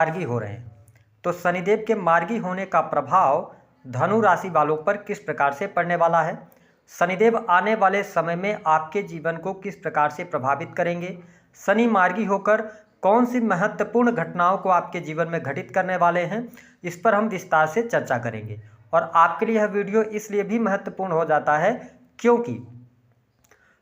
मार्गी हो रहे हैं। तो शनिदेव के मार्गी होने का प्रभाव धनु राशि वालों पर किस प्रकार से पड़ने वाला है, शनिदेव आने वाले समय में आपके जीवन को किस प्रकार से प्रभावित करेंगे, शनि मार्गी होकर कौन सी महत्वपूर्ण घटनाओं को आपके जीवन में घटित करने वाले हैं, इस पर हम विस्तार से चर्चा करेंगे। और आपके लिए यह वीडियो इसलिए भी महत्वपूर्ण हो जाता है क्योंकि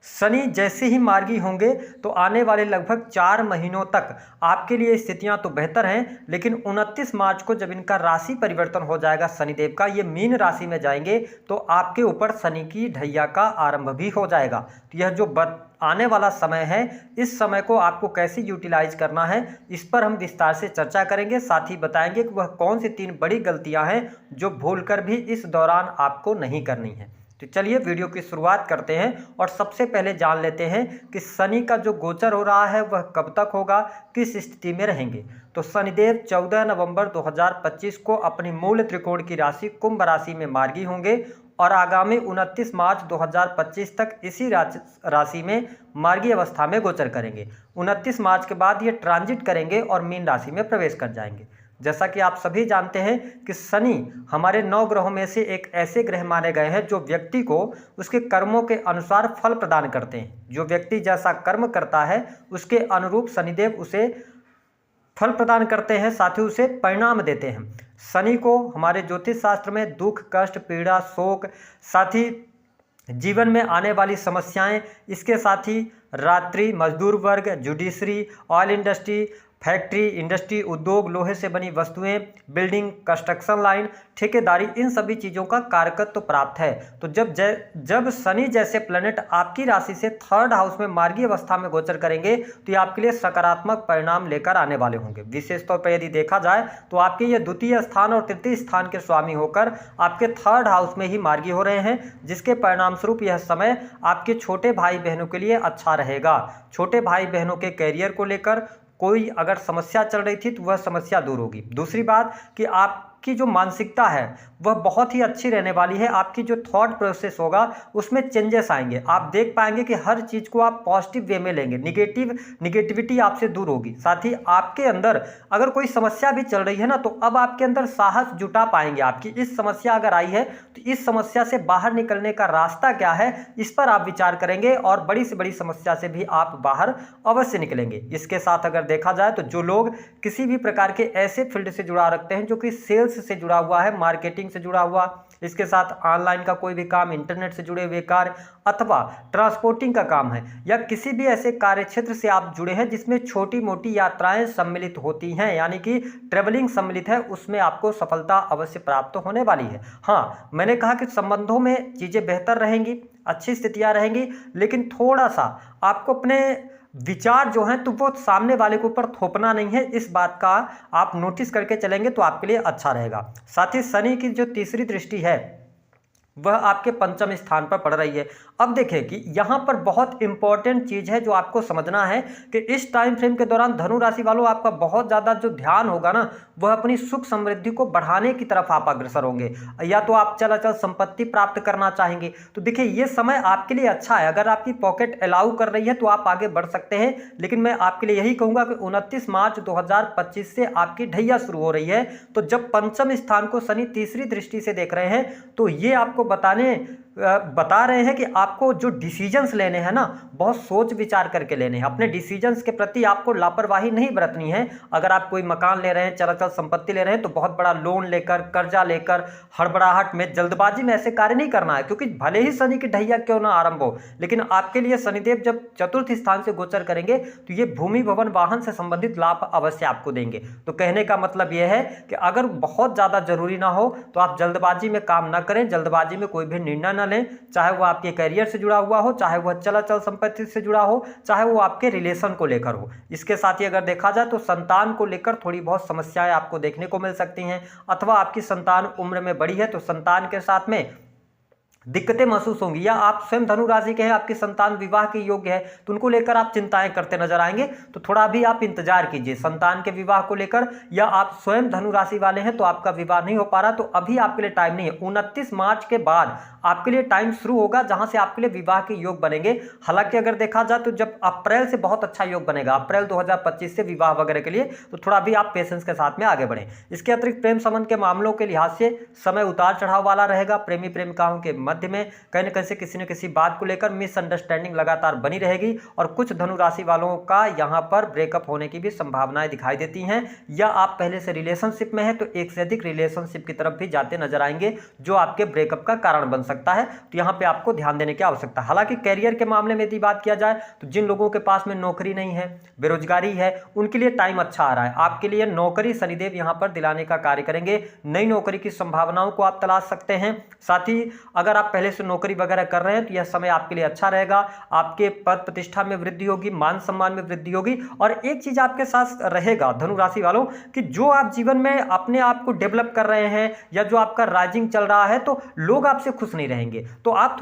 शनि जैसे ही मार्गी होंगे तो आने वाले लगभग 4 महीनों तक आपके लिए स्थितियां तो बेहतर हैं, लेकिन 29 मार्च को जब इनका राशि परिवर्तन हो जाएगा शनिदेव का, ये मीन राशि में जाएंगे तो आपके ऊपर शनि की ढैया का आरंभ भी हो जाएगा। तो यह जो आने वाला समय है, इस समय को आपको कैसे यूटिलाइज करना है, इस पर हम विस्तार से चर्चा करेंगे। साथ ही बताएंगे कि वह कौन सी 3 बड़ी गलतियां हैं जो भूलकर भी इस दौरान आपको नहीं करनी है। तो चलिए वीडियो की शुरुआत करते हैं और सबसे पहले जान लेते हैं कि शनि का जो गोचर हो रहा है वह कब तक होगा, किस स्थिति में रहेंगे। तो शनिदेव 14 नवंबर 2025 को अपनी मूल त्रिकोण की राशि कुंभ राशि में मार्गी होंगे और आगामी 29 मार्च 2025 तक इसी राशि में मार्गी अवस्था में गोचर करेंगे। 29 मार्च के बाद ये ट्रांजिट करेंगे और मीन राशि में प्रवेश कर जाएंगे। जैसा कि आप सभी जानते हैं कि शनि हमारे 9 ग्रहों में से एक ऐसे ग्रह माने गए हैं जो व्यक्ति को उसके कर्मों के अनुसार फल प्रदान करते हैं। जो व्यक्ति जैसा कर्म करता है उसके अनुरूप शनिदेव उसे फल प्रदान करते हैं, साथ ही उसे परिणाम देते हैं। शनि को हमारे ज्योतिष शास्त्र में दुख, कष्ट, पीड़ा, शोक, साथ ही जीवन में आने वाली समस्याएं, इसके साथ ही रात्रि, मजदूर वर्ग, judiciary, oil industry, factory, industry, उद्योग, लोहे से बनी वस्तुएं, बिल्डिंग, कंस्ट्रक्शन लाइन, ठेकेदारी, इन सभी चीज़ों का कारकत्व प्राप्त है। तो जब शनि जैसे प्लैनेट आपकी राशि से 3rd हाउस में मार्गी अवस्था में गोचर करेंगे तो ये आपके लिए सकारात्मक परिणाम लेकर आने वाले होंगे। विशेष तौर पर यदि देखा जाए तो आपके ये द्वितीय स्थान और तृतीय स्थान के स्वामी होकर आपके 3rd हाउस में ही मार्गी हो रहे हैं, जिसके परिणाम स्वरूप यह समय आपके छोटे भाई बहनों के लिए अच्छा रहेगा। छोटे भाई बहनों के कैरियर को लेकर कोई अगर समस्या चल रही थी तो वह समस्या दूर होगी। दूसरी बात कि आपकी जो मानसिकता है वह बहुत ही अच्छी रहने वाली है। आपकी जो थॉट प्रोसेस होगा उसमें चेंजेस आएंगे। आप देख पाएंगे कि हर चीज़ को आप पॉजिटिव वे में लेंगे, निगेटिविटी आपसे दूर होगी। साथ ही आपके अंदर अगर कोई समस्या भी चल रही है ना, तो अब आपके अंदर साहस जुटा पाएंगे। आपकी इस समस्या अगर आई है तो इस समस्या से बाहर निकलने का रास्ता क्या है, इस पर आप विचार करेंगे और बड़ी से बड़ी समस्या से भी आप बाहर अवश्य निकलेंगे। इसके साथ अगर देखा जाए तो जो लोग किसी भी प्रकार के ऐसे फील्ड से जुड़ा रखते हैं जो कि सेल्स से जुड़ा हुआ है, मार्केटिंग से जुड़ा हुआ, इसके साथ ऑनलाइन का कोई भी काम, इंटरनेट से जुड़े हुए कार्य अथवा ट्रांसपोर्टिंग का काम है, या किसी भी ऐसे कार्य क्षेत्र से आप जुड़े हैं जिसमें छोटी मोटी यात्राएं सम्मिलित होती हैं, यानी कि ट्रेवलिंग सम्मिलित है, उसमें आपको सफलता अवश्य प्राप्त होने वाली है। हाँ, मैंने कहा कि संबंधों में चीज़ें बेहतर रहेंगी, अच्छी स्थितियां रहेंगी, लेकिन थोड़ा सा आपको अपने विचार जो हैं तो वो सामने वाले के ऊपर थोपना नहीं है। इस बात का आप नोटिस करके चलेंगे तो आपके लिए अच्छा रहेगा। साथ ही शनि की जो तीसरी दृष्टि है वह आपके 5वें स्थान पर पड़ रही है। अब देखें कि यहाँ पर बहुत इंपॉर्टेंट चीज़ है जो आपको समझना है कि इस टाइम फ्रेम के दौरान धनु राशि वालों आपका बहुत ज़्यादा जो ध्यान होगा ना, वह अपनी सुख समृद्धि को बढ़ाने की तरफ आप अग्रसर होंगे, या तो आप चल संपत्ति प्राप्त करना चाहेंगे। तो देखिए ये समय आपके लिए अच्छा है। अगर आपकी पॉकेट अलाउ कर रही है तो आप आगे बढ़ सकते हैं, लेकिन मैं आपके लिए यही कहूँगा कि 29 मार्च 2025 से आपकी ढैया शुरू हो रही है। तो जब 5वें स्थान को शनि तीसरी दृष्टि से देख रहे हैं तो ये आपको बता रहे हैं कि आपको जो डिसीजंस लेने हैं ना, बहुत सोच विचार करके लेने हैं। अपने डिसीजंस के प्रति आपको लापरवाही नहीं बरतनी है। अगर आप कोई मकान ले रहे हैं, चल संपत्ति ले रहे हैं, तो बहुत बड़ा लोन लेकर, कर्जा लेकर, हड़बड़ाहट में, जल्दबाजी में ऐसे कार्य नहीं करना है, क्योंकि भले ही शनि की ढैया क्यों ना आरंभ हो, लेकिन आपके लिए शनिदेव जब 4th स्थान से गोचर करेंगे तो ये भूमि, भवन, वाहन से संबंधित लाभ अवश्य आपको देंगे। तो कहने का मतलब यह है कि अगर बहुत ज़्यादा जरूरी ना हो तो आप जल्दबाजी में काम ना करें, जल्दबाजी में कोई भी निर्णय न लें, चाहे वो आपके करियर से जुड़ा हुआ हो, चाहे वह चल संपत्ति से जुड़ा हो, चाहे वो आपके रिलेशन को लेकर हो। इसके साथ ही अगर देखा जाए तो संतान को लेकर थोड़ी बहुत समस्याएं आपको देखने को मिल सकती हैं, अथवा आपकी संतान उम्र में बड़ी है तो संतान के साथ में दिक्कतें महसूस होंगी, या आप स्वयं धनु राशि के हैं, आपकी संतान विवाह के योग्य है तो उनको लेकर आप चिंताएं करते नजर आएंगे, तो थोड़ा भी आप इंतजार कीजिए संतान के विवाह को लेकर। या आप स्वयं धनु राशि वाले हैं तो आपका विवाह नहीं हो पा रहा, तो अभी आपके लिए टाइम नहीं है। 29 मार्च के बाद आपके लिए टाइम शुरू होगा जहां से आपके लिए विवाह के योग बनेंगे। हालांकि अगर देखा जाए तो जब अप्रैल से बहुत अच्छा योग बनेगा, अप्रैल 2025 से विवाह वगैरह के लिए, तो थोड़ा भी आप पेशेंस के साथ में आगे बढ़ें। इसके अतिरिक्त प्रेम संबंध के मामलों के लिहाज से समय उतार चढ़ाव वाला रहेगा। प्रेमी प्रेमिकाओं के मध्य में कहीं न कहीं से किसी न किसी बात को लेकर मिसअंडरस्टैंडिंग लगातार बनी रहेगी, और कुछ धनु राशि वालों का यहां पर ब्रेकअप होने की भी संभावनाएं दिखाई देती हैं। या आप पहले से रिलेशनशिप में हैं तो एक से अधिक रिलेशनशिप की तरफ भी जाते नजर आएंगे, जो आपके ब्रेकअप का कारण बन सकता है, तो यहां पे आपको ध्यान देने की आवश्यकता है। हालांकि कैरियर के मामले में यदि बात किया जाए तो जिन लोगों के पास में नौकरी नहीं है, बेरोजगारी है, उनके लिए टाइम अच्छा आ रहा है। आपके लिए नौकरी शनिदेव यहां पर दिलाने का कार्य करेंगे। नई नौकरी की संभावनाओं को आप तलाश सकते हैं। साथ ही अगर आप पहले से नौकरी वगैरह कर रहे हैं तो यह समय आपके लिए अच्छा रहेगा। आपके पद प्रतिष्ठा में वृद्धि होगी, मान सम्मान में वृद्धि होगी। और एक चीज आपके साथ रहेगा धनु राशि वालों, कि जो आप जीवन में अपने आप को डेवलप कर रहे हैं या जो आपका राइजिंग चल रहा है, तो लोग आपसे खुश नहीं रहेंगे। तो आप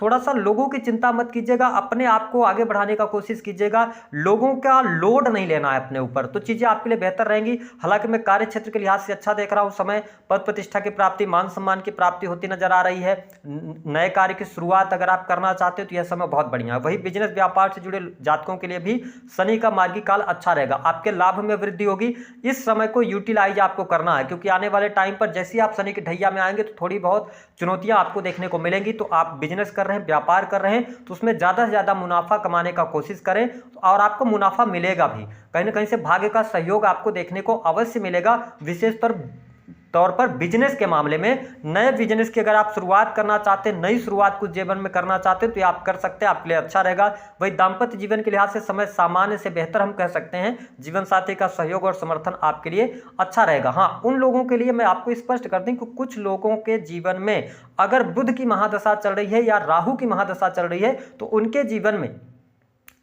थोड़ा सा लोगों की चिंता मत कीजिएगा, अपने आप को आगे बढ़ाने का कोशिश कीजिएगा। लोगों का लोड नहीं लेना है अपने ऊपर, तो चीजें आपके लिए बेहतर रहेंगी। हालांकि मैं कार्य क्षेत्र के लिहाज से अच्छा देख रहा हूं समय, पद प्रतिष्ठा की प्राप्ति, मान सम्मान की प्राप्ति होती नजर आ रही है। नए कार्य की शुरुआत अगर आप करना चाहते हो तो यह समय बहुत बढ़िया है। वही बिजनेस व्यापार से जुड़े जातकों के लिए भी शनि का मार्गी काल अच्छा रहेगा, आपके लाभ में वृद्धि होगी। इस समय को यूटिलाइज आपको करना है, क्योंकि आने वाले टाइम पर जैसे ही आप शनि की ढैया में आएंगे तो थोड़ी बहुत चुनौतियां आपको देखने को मिलेंगी। तो आप बिजनेस कर रहे हैं, व्यापार कर रहे हैं, तो उसमें ज्यादा से ज्यादा मुनाफा कमाने का कोशिश करें, और आपको मुनाफा मिलेगा भी। कहीं ना कहीं से भाग्य का सहयोग आपको देखने को अवश्य मिलेगा। विशेष तौर पर बिजनेस के मामले में, नए बिजनेस की अगर आप शुरुआत करना चाहते हैं, नई शुरुआत कुछ जीवन में करना चाहते हैं, तो ये आप कर सकते हैं, आपके लिए अच्छा रहेगा। वही दाम्पत्य जीवन के लिहाज से समय सामान्य से बेहतर हम कह सकते हैं। जीवन साथी का सहयोग और समर्थन आपके लिए अच्छा रहेगा। हाँ, उन लोगों के लिए मैं आपको स्पष्ट कर दूं कि कुछ लोगों के जीवन में अगर बुध की महादशा चल रही है या राहु की महादशा चल रही है, तो उनके जीवन में,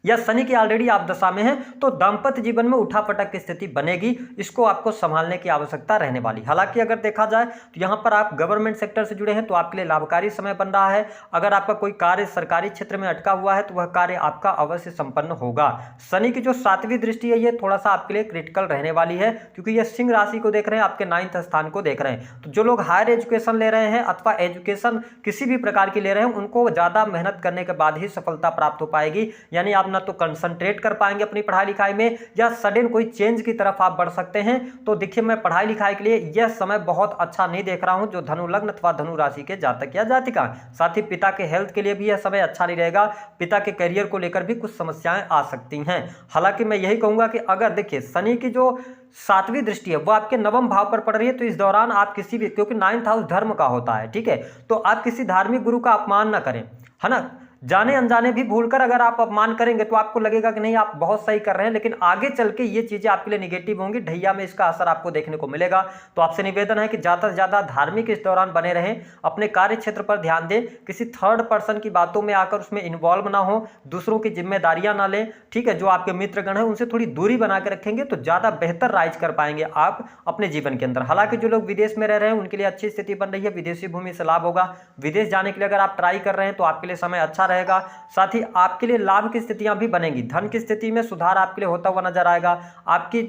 या शनि की ऑलरेडी आप दशा में है, तो दाम्पत्य जीवन में उठापटक की स्थिति बनेगी। इसको आपको संभालने की आवश्यकता रहने वाली। हालांकि अगर देखा जाए तो यहां पर आप गवर्नमेंट सेक्टर से जुड़े हैं तो आपके लिए लाभकारी समय बन रहा है। अगर आपका कोई कार्य सरकारी क्षेत्र में अटका हुआ है तो वह कार्य आपका अवश्य संपन्न होगा। शनि की जो 7वीं दृष्टि है, ये थोड़ा सा आपके लिए क्रिटिकल रहने वाली है, क्योंकि यह सिंह राशि को देख रहे हैं, आपके 9th स्थान को देख रहे हैं। तो जो लोग हायर एजुकेशन ले रहे हैं अथवा एजुकेशन किसी भी प्रकार की ले रहे हैं, उनको ज्यादा मेहनत करने के बाद ही सफलता प्राप्त हो पाएगी। यानी आप ना तो कंसंट्रेट कर पाएंगे अपनी पढ़ाई लिखाई में, या सडन कोई चेंज की तरफ आप बढ़ सकते हैं। तो देखिए, मैं पढ़ाई लिखाई के लिए यह समय बहुत अच्छा नहीं देख रहा हूं, जो धनु लग्न अथवा धनु राशि के जातक या जातिका। साथ ही पिता के हेल्थ के लिए भी यह समय अच्छा नहीं रहेगा। पिता के करियर को लेकर भी कुछ समस्याएं आ सकती हैं। हालांकि मैं यही कहूंगा कि अगर देखिए शनि की जो 7वीं दृष्टि है वो आपके 9वें भाव पर पड़ रही है, तो इस दौरान आप किसी भी, क्योंकि 9th हाउस धर्म का होता है, ठीक है, तो आप किसी धार्मिक गुरु का अपमान ना करें, है ना। जाने अनजाने भी भूलकर अगर आप अपमान करेंगे तो आपको लगेगा कि नहीं आप बहुत सही कर रहे हैं, लेकिन आगे चल के ये चीजें आपके लिए निगेटिव होंगी, ढैया में इसका असर आपको देखने को मिलेगा। तो आपसे निवेदन है कि ज्यादा से ज्यादा धार्मिक इस दौरान बने रहें, अपने कार्य क्षेत्र पर ध्यान दें, किसी थर्ड पर्सन की बातों में आकर उसमें इन्वॉल्व ना हो, दूसरों की जिम्मेदारियां ना लें, ठीक है। जो आपके मित्रगण है उनसे थोड़ी दूरी बना के रखेंगे तो ज्यादा बेहतर राइज कर पाएंगे आप अपने जीवन के अंदर। हालांकि जो लोग विदेश में रह रहे हैं उनके लिए अच्छी स्थिति बन रही है, विदेशी भूमि से लाभ होगा। विदेश जाने के लिए अगर आप ट्राई कर रहे हैं तो आपके लिए समय अच्छा रहेगा। साथ ही आपके लिए लाभ की स्थितियां भी बनेंगी, धन की स्थिति में सुधार आपके लिए होता हुआ नजर आएगा। आपकी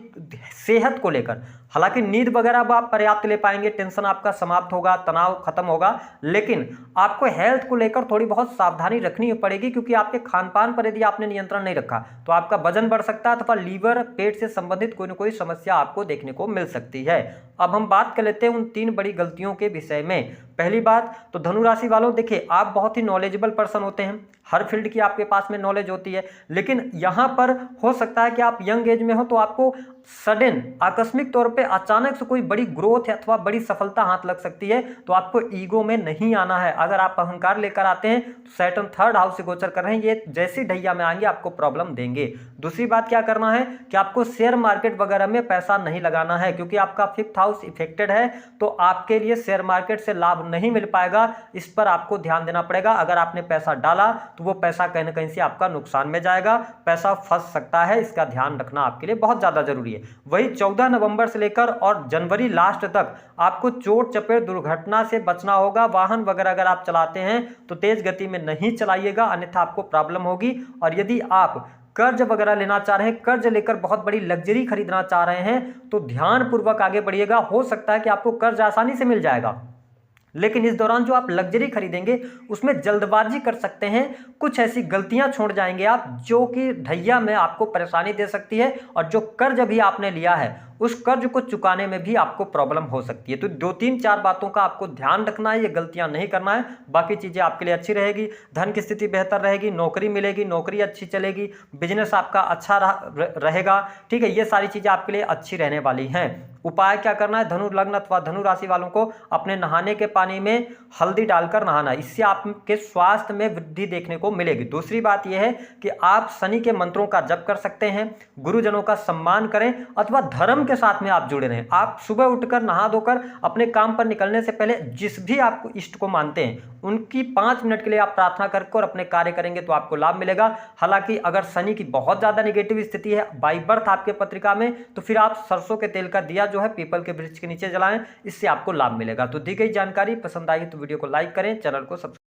सेहत को लेकर, हालांकि नींद वगैरह आप पर्याप्त ले पाएंगे, टेंशन आपका समाप्त होगा, तनाव खत्म होगा, लेकिन आपको हेल्थ को लेकर थोड़ी बहुत सावधानी रखनी पड़ेगी, क्योंकि आपके खान पान पर यदि आपने नियंत्रण नहीं रखा तो आपका वजन बढ़ सकता है अथवा लीवर पेट से संबंधित कोई ना कोई समस्या आपको देखने को मिल सकती है। अब हम बात कर लेते हैं उन 3 बड़ी गलतियों के विषय में। पहली बात तो धनु राशि वालों, देखिए आप बहुत ही नॉलेजेबल पर्सन होते हैं, हर फील्ड की आपके पास में नॉलेज होती है, लेकिन यहां पर हो सकता है कि आप यंग एज में हो तो आपको सडन आकस्मिक तौर पे अचानक से कोई बड़ी ग्रोथ है अथवा बड़ी सफलता हाथ लग सकती है। तो आपको ईगो में नहीं आना है। अगर आप अहंकार लेकर आते हैं तो सैटर्न 3rd हाउस से गोचर कर रहे हैं, ये जैसी ढैया में आएंगे आपको प्रॉब्लम देंगे। दूसरी बात क्या करना है कि आपको शेयर मार्केट वगैरह में पैसा नहीं लगाना है, क्योंकि आपका 5th हाउस इफेक्टेड है, तो आपके लिए शेयर मार्केट से लाभ नहीं मिल पाएगा। इस पर आपको ध्यान देना पड़ेगा। अगर आपने पैसा डाला तो वो पैसा कहीं ना कहीं से आपका नुकसान में जाएगा, पैसा फंस सकता है। इसका ध्यान रखना आपके लिए बहुत ज़्यादा जरूरी है। वही 14 नवंबर से लेकर और जनवरी लास्ट तक आपको चोट चपेट दुर्घटना से बचना होगा। वाहन वगैरह अगर आप चलाते हैं तो तेज गति में नहीं चलाइएगा, अन्यथा आपको प्रॉब्लम होगी। और यदि आप कर्ज वगैरह लेना चाह रहे हैं, कर्ज लेकर बहुत बड़ी लग्जरी खरीदना चाह रहे हैं, तो ध्यानपूर्वक आगे बढ़िएगा। हो सकता है कि आपको कर्ज आसानी से मिल जाएगा, लेकिन इस दौरान जो आप लग्जरी खरीदेंगे उसमें जल्दबाजी कर सकते हैं, कुछ ऐसी गलतियां छोड़ जाएंगे आप जो कि ढैया में आपको परेशानी दे सकती है। और जो कर्ज अभी आपने लिया है उस कर्ज को चुकाने में भी आपको प्रॉब्लम हो सकती है। तो 2-3-4 बातों का आपको ध्यान रखना है, ये गलतियां नहीं करना है। बाकी चीजें आपके लिए अच्छी रहेगी, धन की स्थिति बेहतर रहेगी, नौकरी मिलेगी, नौकरी अच्छी चलेगी, बिजनेस आपका अच्छा रहेगा। ठीक है, ये सारी चीजें आपके लिए अच्छी रहने वाली हैं। उपाय क्या करना है, धनु लग्न अथवा धनु राशि वालों को अपने नहाने के पानी में हल्दी डालकर नहाना, इससे आपके स्वास्थ्य में वृद्धि देखने को मिलेगी। दूसरी बात यह है कि आप शनि के मंत्रों का जप कर सकते हैं, गुरुजनों का सम्मान करें अथवा धर्म के साथ में आप जुड़े रहें। आप सुबह उठकर नहा धोकर अपने काम पर निकलने से पहले जिस भी आप इष्ट को मानते हैं उनकी 5 मिनट के लिए आप प्रार्थना करके और अपने कार्य करेंगे तो आपको लाभ मिलेगा। हालांकि अगर शनि की बहुत ज्यादा नेगेटिव स्थिति है बाई बर्थ आपके पत्रिका में, तो फिर आप सरसों के तेल का दिया जो है पीपल के वृक्ष के नीचे जलाएं, इससे आपको लाभ मिलेगा। तो दी गई जानकारी पसंद आई तो वीडियो को लाइक करें, चैनल को सब्सक्राइब